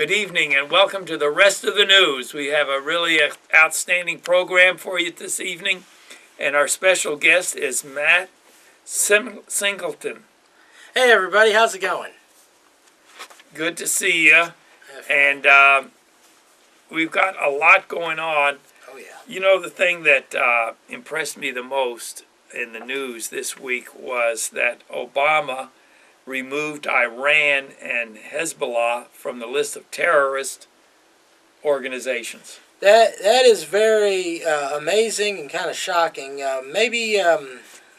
Good evening and welcome to the rest of the news. We have a really outstanding program for you this evening, and our special guest is Matt Singleton. Hey everybody, how's it going? Good to see you. And we've got a lot going on. Oh yeah. You know, the thing that impressed me the most in the news this week was that Obama removed Iran and Hezbollah from the list of terrorist organizations. That is very amazing and kind of shocking. Maybe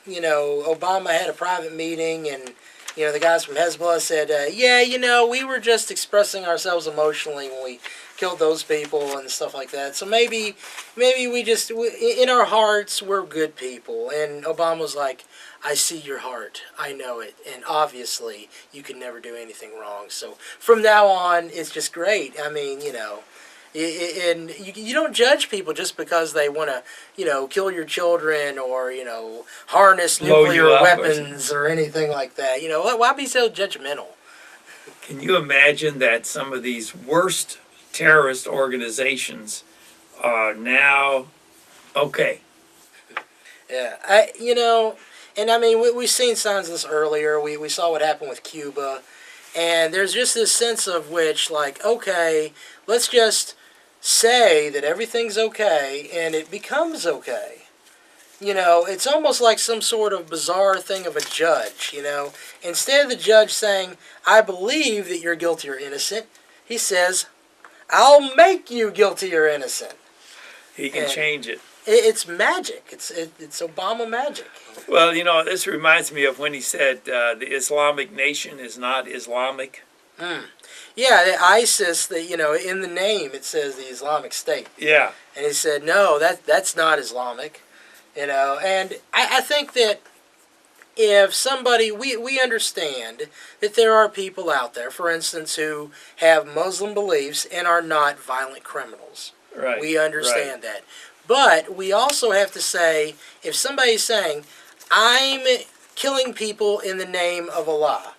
Obama had a private meeting and the guys from Hezbollah said, we were just expressing ourselves emotionally when we killed those people and stuff like that. So maybe we just, in our hearts, we're good people. And Obama's like, I see your heart. I know it. And obviously, you can never do anything wrong. So from now on, it's just great. I mean, and you don't judge people just because they want to, kill your children or, harness nuclear weapons or anything like that. Why be so judgmental? Can you imagine that some of these worst terrorist organizations are now okay? Yeah, and I mean, we've seen signs of this earlier. We saw what happened with Cuba. And there's just this sense of which, like, okay, let's just say that everything's okay, and it becomes okay. It's almost like some sort of bizarre thing of a judge, Instead of the judge saying, I believe that you're guilty or innocent, he says, I'll make you guilty or innocent. He can change it. It's magic. It's Obama magic. Well, this reminds me of when he said the Islamic nation is not Islamic. Yeah, the ISIS, in the name it says the Islamic State. Yeah. And he said, no, that's not Islamic. And I think that if somebody, we understand that there are people out there, for instance, who have Muslim beliefs and are not violent criminals. Right. We understand that. But we also have to say, if somebody's saying, I'm killing people in the name of Allah,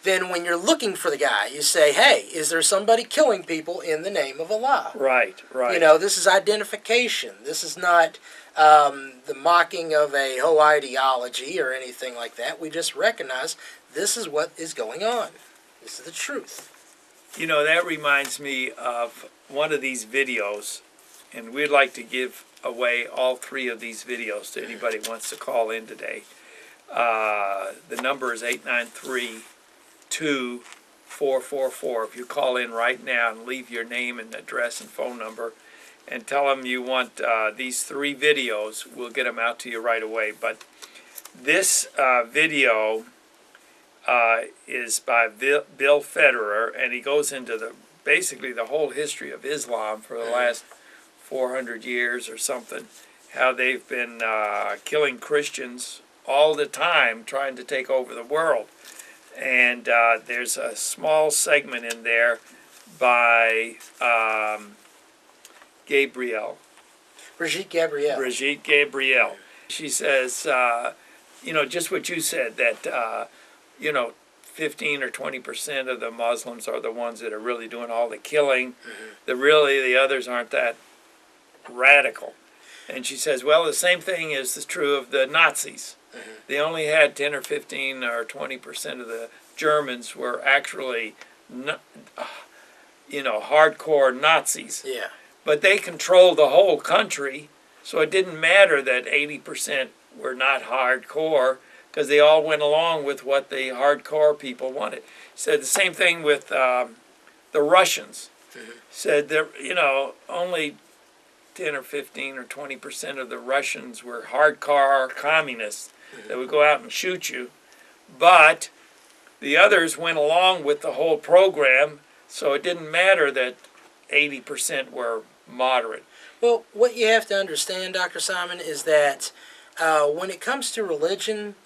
then when you're looking for the guy, you say, hey, is there somebody killing people in the name of Allah? Right. This is identification. This is not the mocking of a whole ideology or anything like that. We just recognize this is what is going on. This is the truth. That reminds me of one of these videos, and we'd like to give away all 3 of these videos to anybody who wants to call in today. The number is 893-2444. If you call in right now and leave your name and address and phone number and tell them you want these 3 videos, we'll get them out to you right away. But this video is by Bill Federer, and he goes into basically the whole history of Islam for the last 400 years or something, how they've been killing Christians all the time, trying to take over the world. And there's a small segment in there by Brigitte Gabriel. She says, just what you said, that 15 or 20% of the Muslims are the ones that are really doing all the killing. The others aren't that radical. And she says, well, the same thing is true of the Nazis. They only had 10 or 15 or 20% of the Germans were actually, hardcore Nazis. Yeah. But they controlled the whole country, so it didn't matter that 80% were not hardcore, because they all went along with what the hardcore people wanted. Said the same thing with the Russians. Said that, only 10 or 15 or 20% of the Russians were hardcore communists that would go out and shoot you. But the others went along with the whole program, so it didn't matter that 80% were moderate. Well, what you have to understand, Dr. Simon, is that when it comes to religion,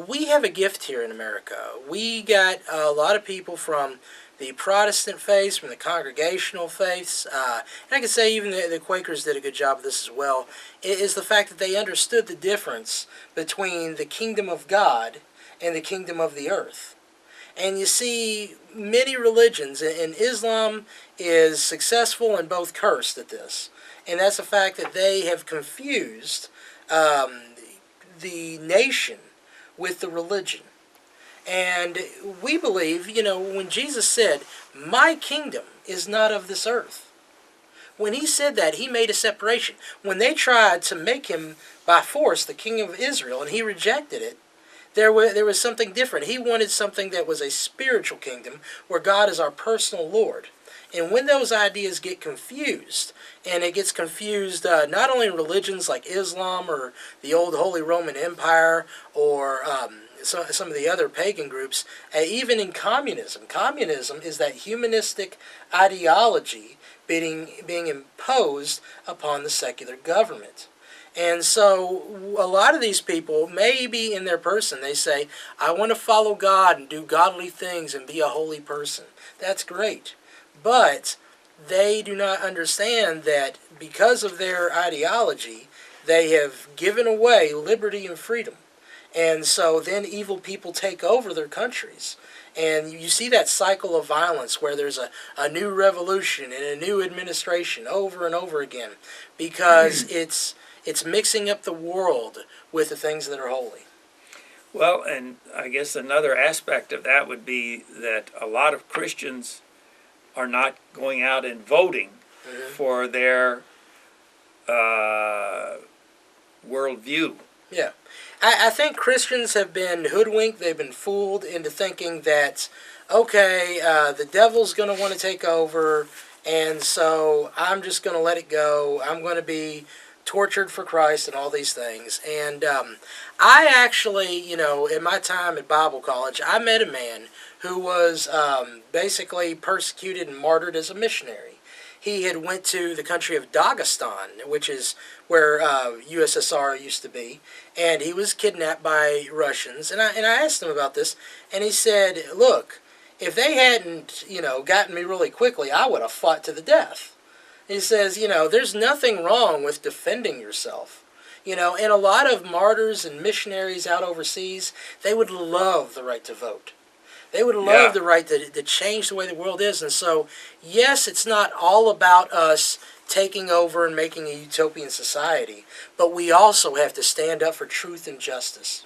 we have a gift here in America. We got a lot of people from the Protestant faiths, from the congregational faiths, and I can say even the Quakers did a good job of this as well, is the fact that they understood the difference between the kingdom of God and the kingdom of the earth. And you see many religions, and Islam is successful and both cursed at this. And that's the fact that they have confused um, the nation with the religion. And we believe, when Jesus said, "My kingdom is not of this earth," when he said that, he made a separation. When they tried to make him by force the king of Israel and he rejected it, there was something different. He wanted something that was a spiritual kingdom where God is our personal Lord. And when those ideas get confused, and it gets confused not only in religions like Islam or the old Holy Roman Empire or some of the other pagan groups, even in communism. Communism is that humanistic ideology being imposed upon the secular government. And so a lot of these people, maybe in their person, they say, "I want to follow God and do godly things and be a holy person." That's great. But they do not understand that because of their ideology, they have given away liberty and freedom. And so then evil people take over their countries. And you see that cycle of violence where there's a new revolution and a new administration over and over again because it's mixing up the world with the things that are holy. Well, and I guess another aspect of that would be that a lot of Christians are not going out and voting for their worldview. Yeah. I think Christians have been hoodwinked. They've been fooled into thinking that, okay, the devil's going to want to take over, and so I'm just going to let it go. I'm going to be tortured for Christ and all these things. And I actually, in my time at Bible college, I met a man who was basically persecuted and martyred as a missionary. He had went to the country of Dagestan, which is where USSR used to be, and he was kidnapped by Russians. And I asked him about this, and he said, "Look, if they hadn't, gotten me really quickly, I would have fought to the death." He says, there's nothing wrong with defending yourself. And a lot of martyrs and missionaries out overseas, they would love the right to vote. They would love the right to change the way the world is. And so, yes, it's not all about us taking over and making a utopian society, but we also have to stand up for truth and justice.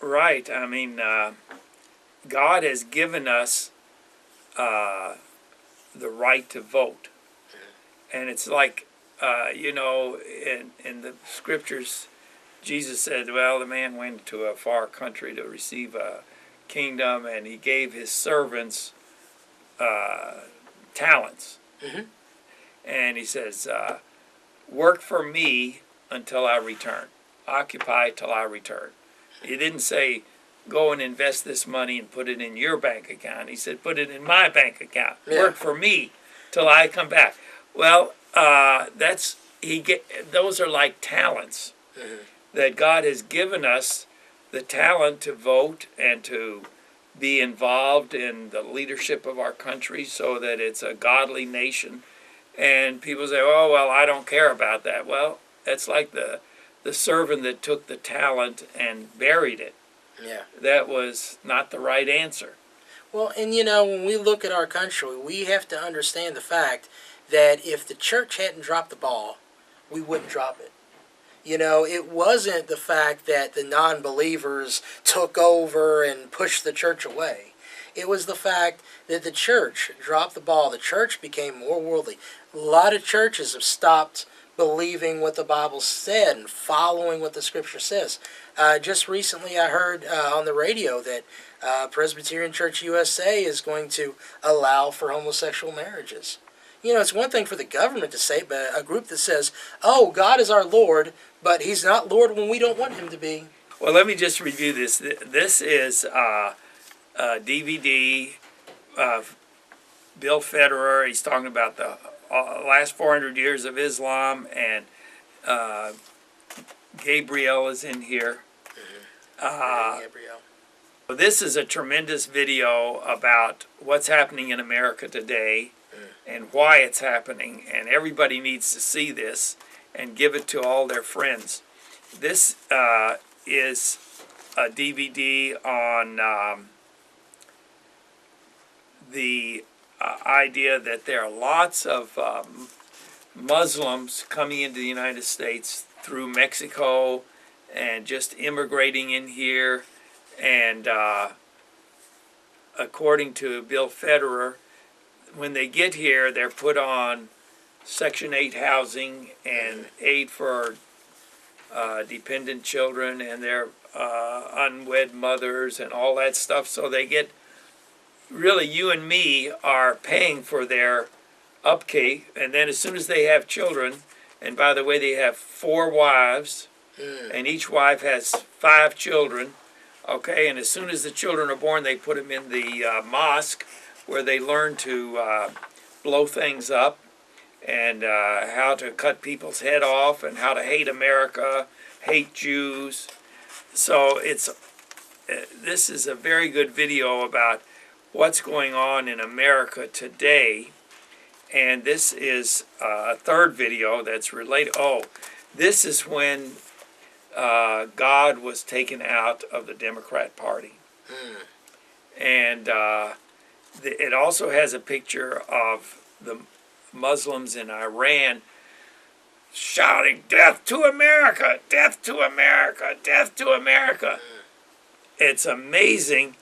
Right. I mean, God has given us the right to vote. And it's like, in the scriptures, Jesus said, well, the man went to a far country to receive a kingdom, and he gave his servants talents. Mm-hmm. And he says, work for me until I return. Occupy till I return. He didn't say, go and invest this money and put it in your bank account. He said, put it in my bank account. Yeah. Work for me till I come back. Well, those are like talents that God has given us, the talent to vote and to be involved in the leadership of our country so that it's a godly nation. And people say, oh, well, I don't care about that. Well, that's like the servant that took the talent and buried it. Yeah. That was not the right answer. Well, and when we look at our country, we have to understand the fact that if the church hadn't dropped the ball, we wouldn't drop it. It wasn't the fact that the non-believers took over and pushed the church away. It was the fact that the church dropped the ball. The church became more worldly. A lot of churches have stopped believing what the Bible said and following what the Scripture says. Just recently I heard on the radio that Presbyterian Church USA is going to allow for homosexual marriages. It's one thing for the government to say, but a group that says, oh, God is our Lord, but he's not Lord when we don't want him to be. Well, let me just review this. This is a DVD of Bill Federer. He's talking about the last 400 years of Islam, and Gabriel is in here. Gabriel. This is a tremendous video about what's happening in America today and why it's happening, and everybody needs to see this and give it to all their friends. This is a DVD on the idea that there are lots of Muslims coming into the United States through Mexico and just immigrating in here. And according to Bill Federer, when they get here, they're put on Section 8 housing and aid for dependent children and their unwed mothers and all that stuff. So they get, really, you and me are paying for their upkeep. And then as soon as they have children, and by the way, they have 4 wives, and each wife has 5 children, okay? And as soon as the children are born, they put them in the mosque where they learn to blow things up and how to cut people's head off and how to hate America, hate Jews. So this is a very good video about what's going on in America today. And this is a third video that's related. Oh, this is when God was taken out of the Democrat Party. And it also has a picture of the Muslims in Iran shouting, "Death to America! Death to America! Death to America!" It's amazing.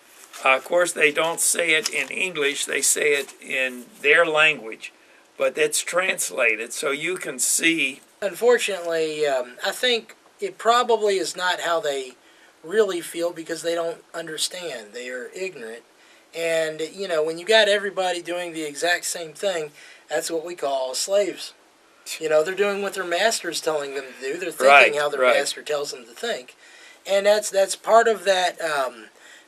Of course, they don't say it in English. They say it in their language. But it's translated, so you can see. Unfortunately, I think it probably is not how they really feel because they don't understand. They are ignorant. And, you know, when you got everybody doing the exact same thing, that's what we call slaves. You know, they're doing what their master's telling them to do. They're thinking how their master tells them to think. And that's part of that,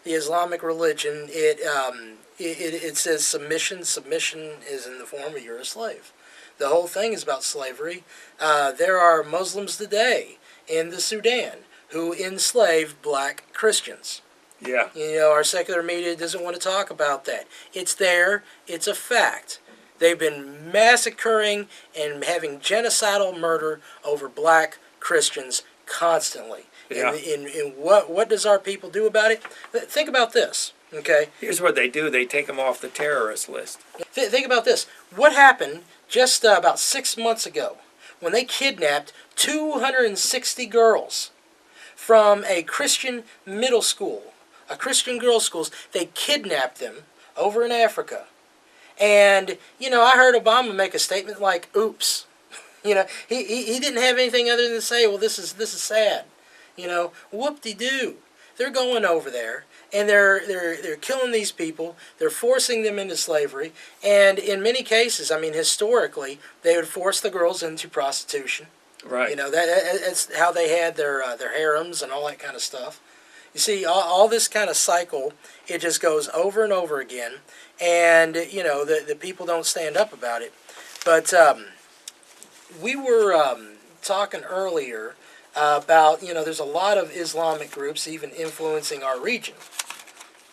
the Islamic religion. It says submission. Submission is in the form of you're a slave. The whole thing is about slavery. There are Muslims today in the Sudan who enslave black Christians. Yeah. You know, our secular media doesn't want to talk about that. It's there. It's a fact. They've been massacring and having genocidal murder over black Christians constantly. Yeah. And what does our people do about it? Think about this, okay? Here's what they do. They take them off the terrorist list. Think about this. What happened just about 6 months ago when they kidnapped 260 girls from a Christian middle school, a Christian girls' schools? They kidnapped them over in Africa. And, you know, I heard Obama make a statement like, oops. You know, he didn't have anything other than to say, well, this is sad. You know, whoop-de-doo. They're going over there, and they're killing these people. They're forcing them into slavery. And in many cases, I mean, historically, they would force the girls into prostitution. Right. You know, that's how they had their harems and all that kind of stuff. You see, all this kind of cycle, it just goes over and over again. And, you know, the people don't stand up about it. But we were talking earlier about, you know, there's a lot of Islamic groups even influencing our region.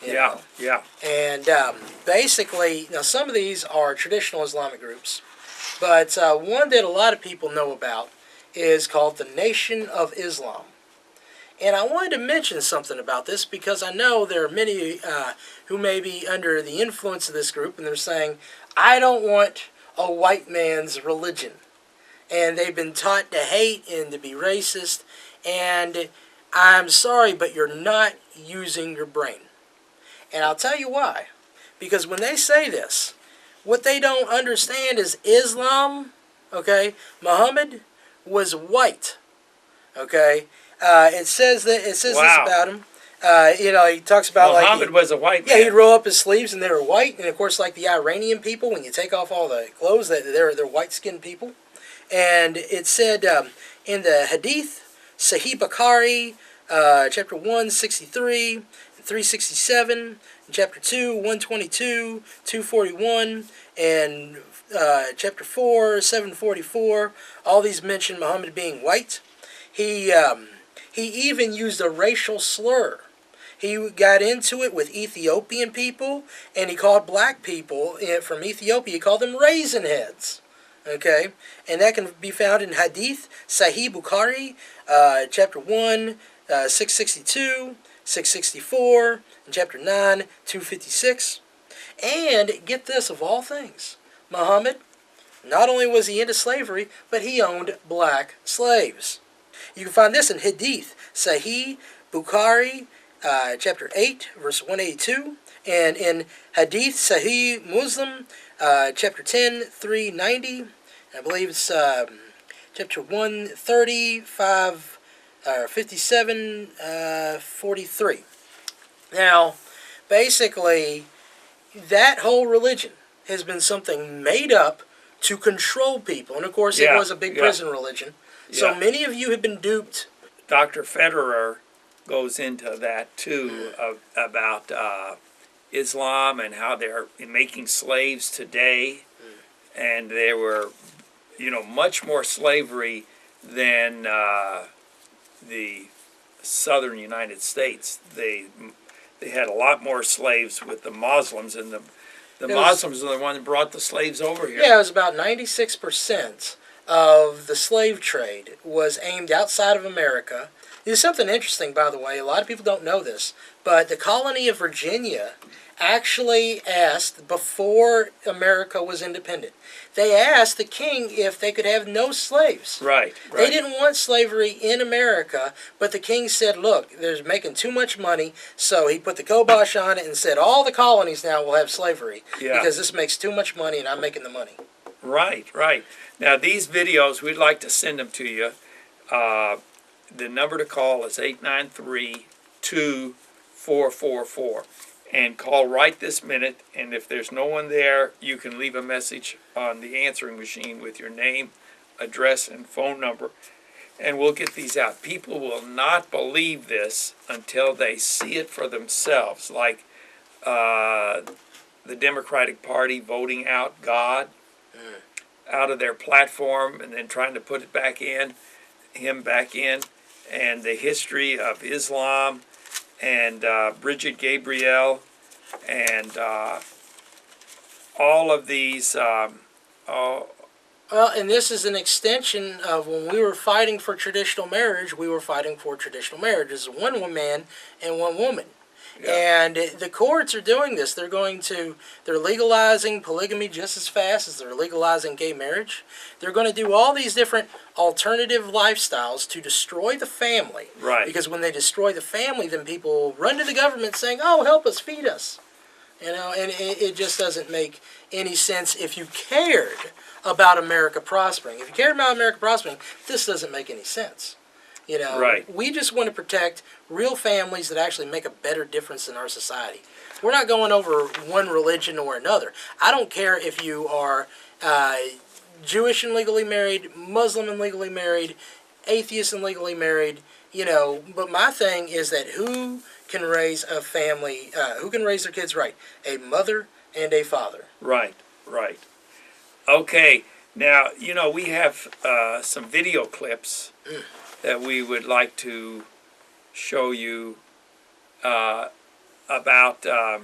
You know? Yeah. And basically, now some of these are traditional Islamic groups. But one that a lot of people know about is called the Nation of Islam. And I wanted to mention something about this because I know there are many who may be under the influence of this group, and they're saying, I don't want a white man's religion. And they've been taught to hate and to be racist. And I'm sorry, but you're not using your brain. And I'll tell you why. Because when they say this, what they don't understand is Islam, okay, Muhammad was white, okay. It says this about him. You know, he talks about Muhammad was a white man. Yeah, he'd roll up his sleeves and they were white. And of course, like the Iranian people, when you take off all the clothes, they're white-skinned people. And it said in the Hadith, Sahih Bukhari, chapter 163, and 367, and chapter 2, 122, 241, and chapter 4, 744. All these mention Muhammad being white. He even used a racial slur. He got into it with Ethiopian people, and he called black people from Ethiopia, he called them raisin heads. Okay? And that can be found in Hadith, Sahih Bukhari, chapter 1, 662, 664, and chapter 9, 256. And get this, of all things, Muhammad, not only was he into slavery, but he owned black slaves. You can find this in Hadith, Sahih Bukhari, chapter 8, verse 182, and in Hadith Sahih Muslim, chapter 10, 390. I believe it's chapter 130, 57, 43. Now, basically, that whole religion has been something made up to control people. And of course, it was a big prison religion. So many of you have been duped. Dr. Federer goes into that too, about Islam and how they're making slaves today. And there were, much more slavery than the southern United States. They had a lot more slaves with the Muslims, and the Muslims are the one that brought the slaves over here. Yeah, it was about 96% of the slave trade was aimed outside of America. There's something interesting, by the way. A lot of people don't know this, but the colony of Virginia actually asked, before America was independent, they asked the king if they could have no slaves. Right. They didn't want slavery in America, but the king said, look, they're making too much money, so he put the kibosh on it and said, all the colonies now will have slavery because this makes too much money and I'm making the money. Right. Now, these videos, we'd like to send them to you. The number to call is 893-2444. And call right this minute, and if there's no one there, you can leave a message on the answering machine with your name, address, and phone number, and we'll get these out. People will not believe this until they see it for themselves, like the Democratic Party voting out God out of their platform and then trying to put it back in, him back in, and the history of Islam, and Bridget Gabriel, and all of these. Well, and this is an extension of when we were fighting for traditional marriage. We were fighting for traditional marriage as one man and one woman. And the courts are doing this. They're legalizing polygamy just as fast as they're legalizing gay marriage. They're going to do all these different alternative lifestyles to destroy the family. Right. Because when they destroy the family, then people run to the government saying, oh, help us, feed us. And it just doesn't make any sense if you cared about America prospering. If you cared about America prospering, this doesn't make any sense. We just want to protect real families that actually make a better difference in our society. We're not going over one religion or another. I don't care if you are Jewish and legally married, Muslim and legally married, atheist and legally married, but my thing is that who can raise a family, who can raise their kids right? A mother and a father. Right. Okay, now, we have some video clips that we would like to show you about a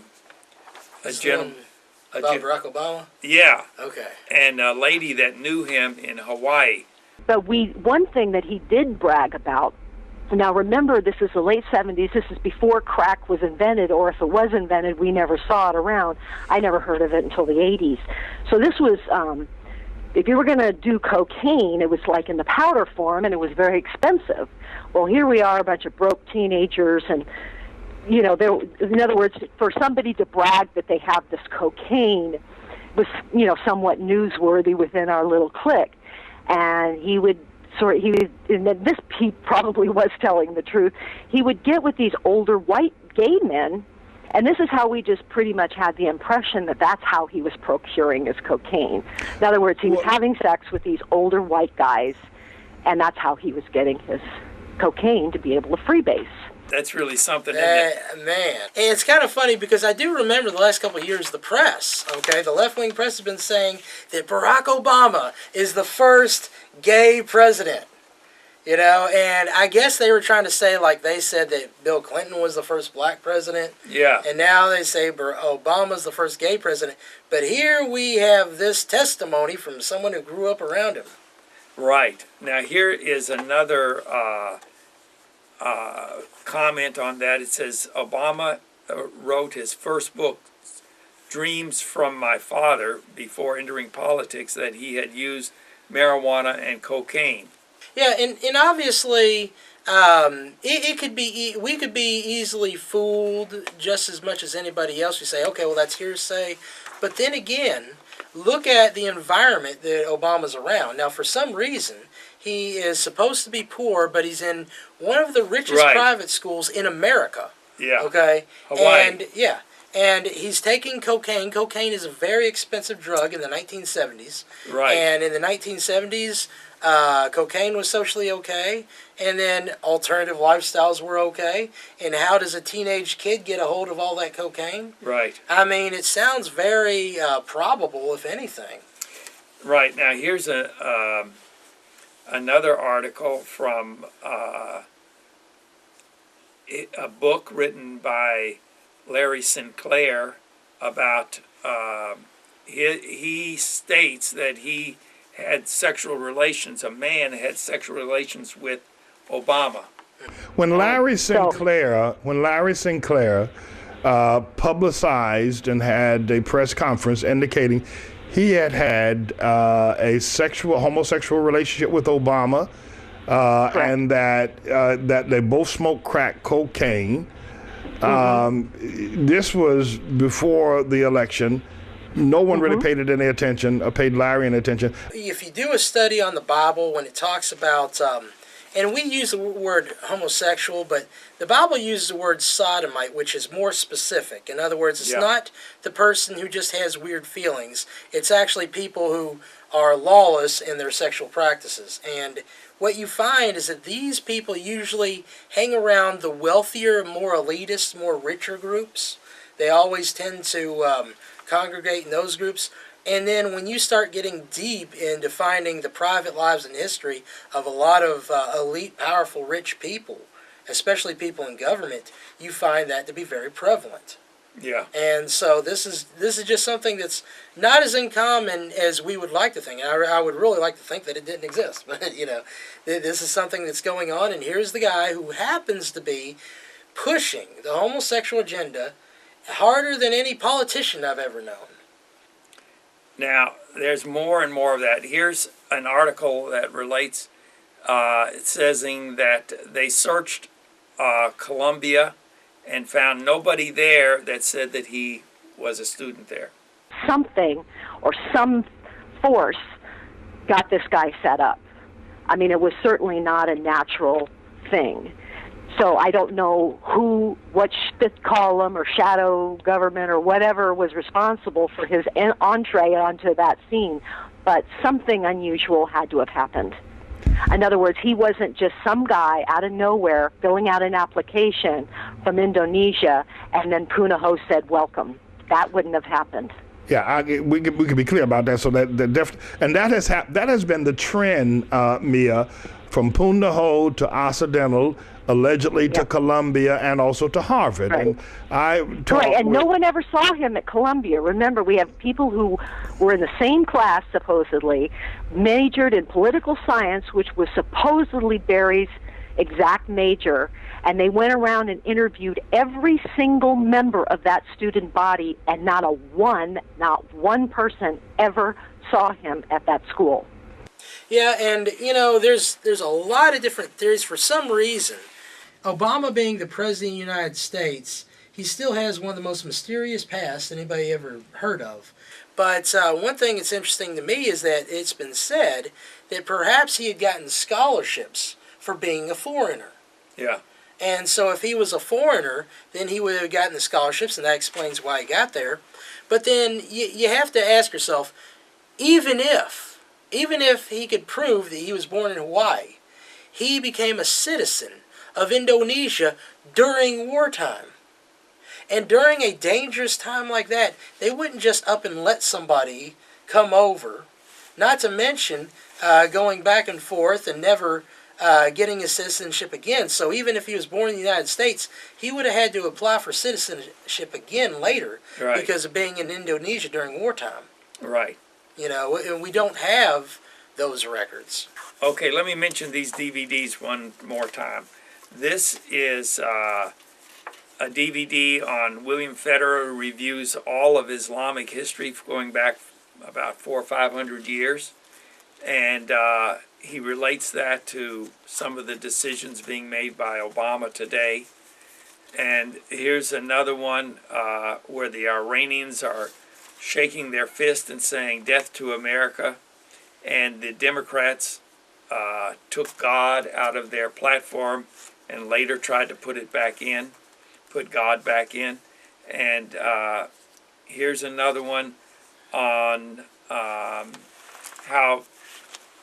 gentleman. About Barack Obama? Yeah. Okay. And a lady that knew him in Hawaii. But one thing that he did brag about, now remember, this is the late 70s, this is before crack was invented, or if it was invented, we never saw it around. I never heard of it until the 80s. So this was, if you were going to do cocaine, it was like in the powder form, and it was very expensive. Well, here we are, a bunch of broke teenagers, and, in other words, for somebody to brag that they have this cocaine was, somewhat newsworthy within our little clique. And he probably was telling the truth. He would get with these older white gay men, and this is how we just pretty much had the impression that that's how he was procuring his cocaine. In other words, he was having sex with these older white guys, and that's how he was getting his cocaine to be able to freebase. That's really something, isn't it? Man. And it's kind of funny because I do remember the last couple of years, the press, the left-wing press has been saying that Barack Obama is the first gay president. And I guess they were trying to say, like they said that Bill Clinton was the first black president. Yeah. And now they say Obama's the first gay president. But here we have this testimony from someone who grew up around him. Right. Now here is another comment on that. It says Obama wrote his first book, dreams from my father before entering politics that he had used marijuana and cocaine. Yeah, and obviously, it could be we could be easily fooled just as much as anybody else. We say, okay, well that's hearsay, but then again, look at the environment that Obama's around. Now, for some reason, he is supposed to be poor, but he's in one of the richest private schools in America. Yeah. Okay. Hawaii. And yeah. And he's taking cocaine. Cocaine is a very expensive drug in the 1970s. Right. And in the 1970s, cocaine was socially okay, and then alternative lifestyles were okay. And how does a teenage kid get a hold of all that cocaine? Right. I mean, it sounds very probable, if anything. Right. Now, here's another article from a book written by Larry Sinclair about, he states that he had sexual relations, a man had sexual relations with Obama. When Larry Sinclair publicized and had a press conference indicating he had a homosexual relationship with Obama, and that they both smoked crack cocaine. This was before the election. No one really paid it any attention, or paid Larry any attention. If you do a study on the Bible, when it talks about, and we use the word homosexual, but the Bible uses the word sodomite, which is more specific. In other words, it's not the person who just has weird feelings. It's actually people who are lawless in their sexual practices. And what you find is that these people usually hang around the wealthier, more elitist, more richer groups. They always tend to congregate in those groups. And then when you start getting deep into finding the private lives and history of a lot of elite, powerful, rich people, especially people in government, you find that to be very prevalent. Yeah. And so this is just something that's not as uncommon as we would like to think. And I would really like to think that it didn't exist. But, you know, this is something that's going on. And here's the guy who happens to be pushing the homosexual agenda harder than any politician I've ever known. Now, there's more and more of that. Here's an article that relates, it says that they searched Columbia and found nobody there that said that he was a student there. Something or some force got this guy set up. I mean, it was certainly not a natural thing. So I don't know what Spit column or shadow government or whatever was responsible for his entree onto that scene, but something unusual had to have happened. In other words, he wasn't just some guy out of nowhere filling out an application from Indonesia and then Punahou said, welcome. That wouldn't have happened. Yeah, we could be clear about that. So that has been the trend, Mia, from Punahou to Occidental, allegedly to Columbia, and also to Harvard. Right. And no one ever saw him at Columbia. Remember, we have people who were in the same class, supposedly, majored in political science, which was supposedly Barry's exact major, and they went around and interviewed every single member of that student body, and not one person ever saw him at that school. Yeah, and, you know, there's a lot of different theories. For some reason, Obama being the President of the United States, he still has one of the most mysterious pasts anybody ever heard of. But one thing that's interesting to me is that it's been said that perhaps he had gotten scholarships for being a foreigner. Yeah. And so if he was a foreigner, then he would have gotten the scholarships, and that explains why he got there. But then you have to ask yourself, even if he could prove that he was born in Hawaii, he became a citizen of Indonesia during wartime. And during a dangerous time like that, they wouldn't just up and let somebody come over, not to mention going back and forth and never getting his citizenship again. So even if he was born in the United States, he would have had to apply for citizenship again later because of being in Indonesia during wartime. Right. You know, and we don't have those records. Okay, let me mention these DVDs one more time. This is a DVD on William Federer, who reviews all of Islamic history going back about 400 or 500 years, and he relates that to some of the decisions being made by Obama today. And here's another one where the Iranians are shaking their fist and saying death to America, and the Democrats took God out of their platform and later tried to put God back in. And here's another one on how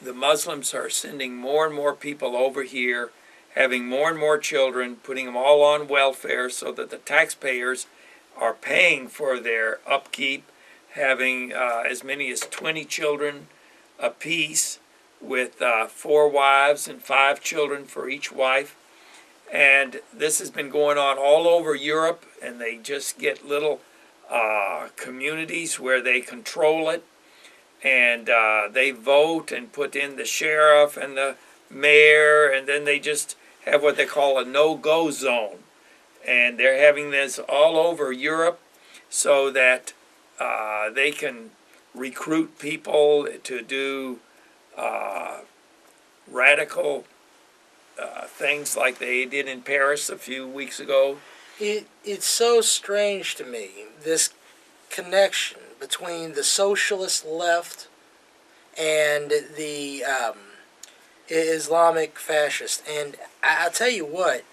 the Muslims are sending more and more people over here, having more and more children, putting them all on welfare so that the taxpayers are paying for their upkeep, having as many as 20 children apiece, with 4 wives and 5 children for each wife. And this has been going on all over Europe, and they just get little communities where they control it, and they vote and put in the sheriff and the mayor, and then they just have what they call a no-go zone. And they're having this all over Europe so that they can recruit people to do radical things like they did in Paris a few weeks ago. It's so strange to me, this connection between the socialist left and the Islamic fascist. And I'll tell you what,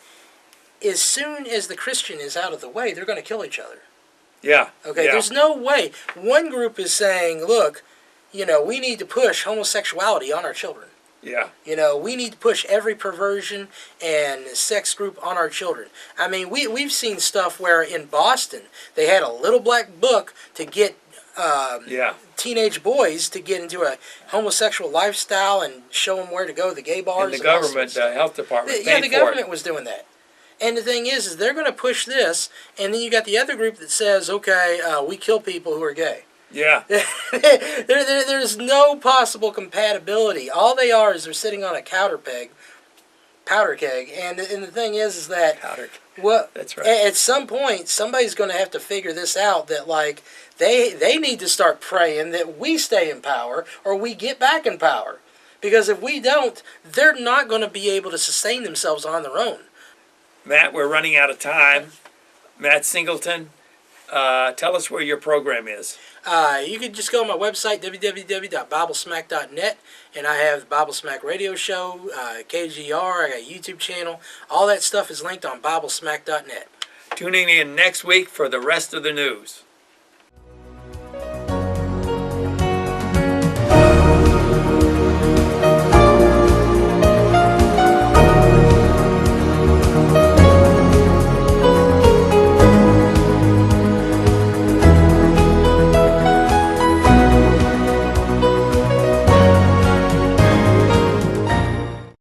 as soon as the Christian is out of the way, they're going to kill each other. Yeah. Okay, yeah. There's no way. One group is saying, look, we need to push homosexuality on our children. Yeah. We need to push every perversion and sex group on our children. I mean, we've seen stuff where in Boston, they had a little black book to get teenage boys to get into a homosexual lifestyle and show them where to go to the gay bars. And the government, the health department, paid the for government it. was doing that. And the thing is they're going to push this, and then you got the other group that says, okay, we kill people who are gay. Yeah. There's no possible compatibility. All they are is they're sitting on a powder keg, and the thing is that that's right. At some point somebody's going to have to figure this out, that like they need to start praying that we stay in power or we get back in power, because if we don't, they're not going to be able to sustain themselves on their own. Matt, we're running out of time. Matt Singleton, tell us where your program is. You can just go on my website, www.biblesmack.net, and I have the Bible Smack radio show, KGR, I got a YouTube channel. All that stuff is linked on biblesmack.net. Tuning in next week for the rest of the news.